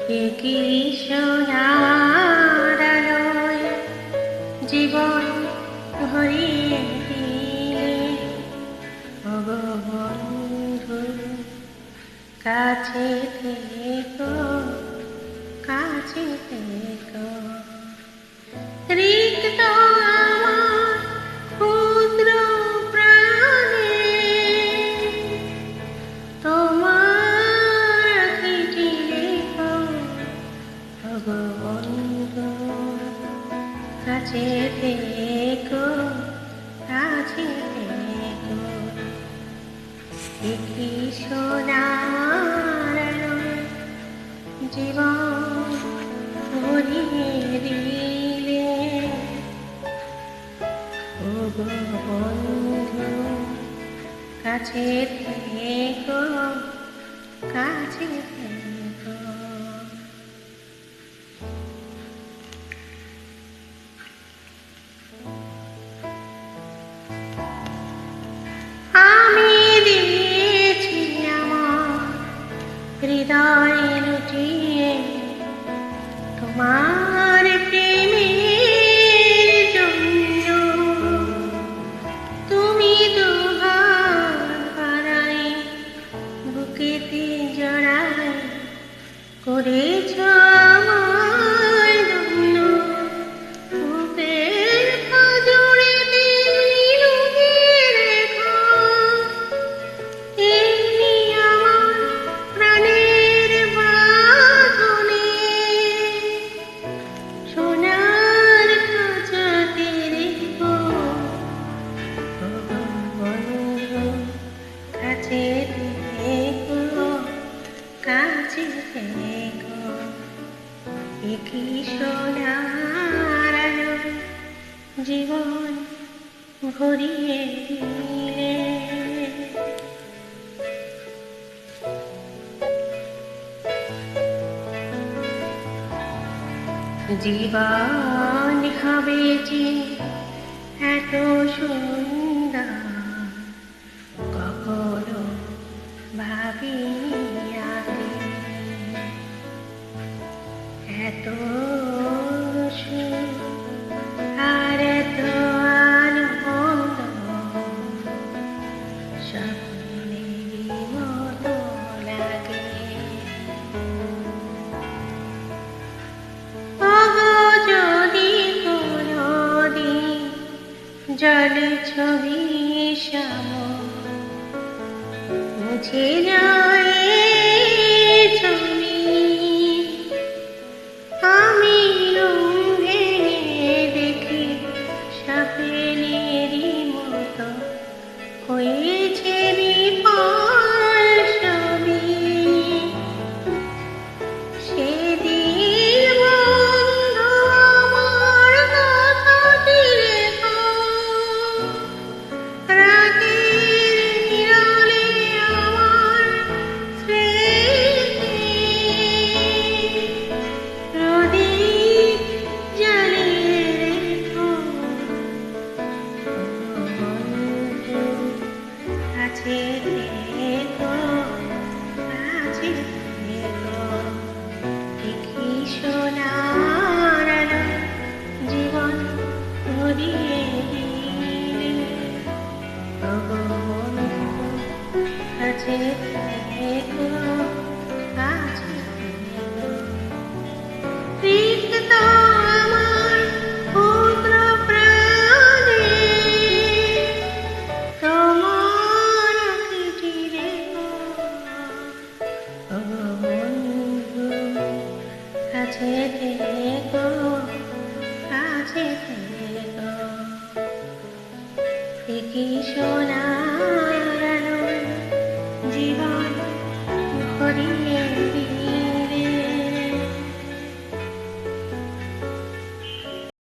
কি সোনার আলোয় জীবন ভরিয়ে দিলে ওগো বন্ধু, কাছে থেকো, কাছে থেকো। রিক্ত আমার ক্ষুদ্র প্রাণে তোমার চিঠি লেখো ওগো বন্ধু, কাছে থেকো, কাছে থেকো। কি সোনার আলোয় জীবন ভরিয়ে দিলে ওগো বন্ধু, কাছে থেকো, কাছে থেকো। আমি দিয়েছি আমার হৃদয় লুটিয়ে তোমার প্রেমের জন্য, তুমি দুহাত বাড়াই বুকেতে জড়াই করেছ আমায় ধন্য। বুকের পাঁজরেতে লুকিয়ে রেখো এমনি আমার প্রাণের বাঁধনে, সোনার খাঁচাতে রেখো ওগো বন্ধু, কাছে থেকো, কাছে থেকো। কি সোনার আলোয় জীবন ভরিয়ে দিলে জীবন হবে যে এত সুন্দর কখনো ভাবিনি আগে। এত সুখ আর এত আনন্দ স্বপ্নেরই মতো লাগে। ওগো যদি কোনোদিন জল ছবি সম মুছে যায় ছবি, আমি ভেঙে দেখি সাপেলেরই মতো হয়েছে বিফল ছবি। সেদিন বন্ধু আমার কথাটি রেখো রাতের নিরালে আমার স্মৃতি, প্রদীপ জ্বালিয়ে রেখো বন্ধু, কাছে থেকো, কাছে থেকো। কি সোনার আলোয় জীবন ভরিয়ে দিলে ওগো বন্ধু, কাছে থেকো, কাছে থেকো। রিক্ত আমার ক্ষুদ্র প্রাণে তোমার চিঠি লেখো ওগো বন্ধু, কাছে থেকো, কাছে থেকো। কি সোনার আলোয় জীবন ভরিয়ে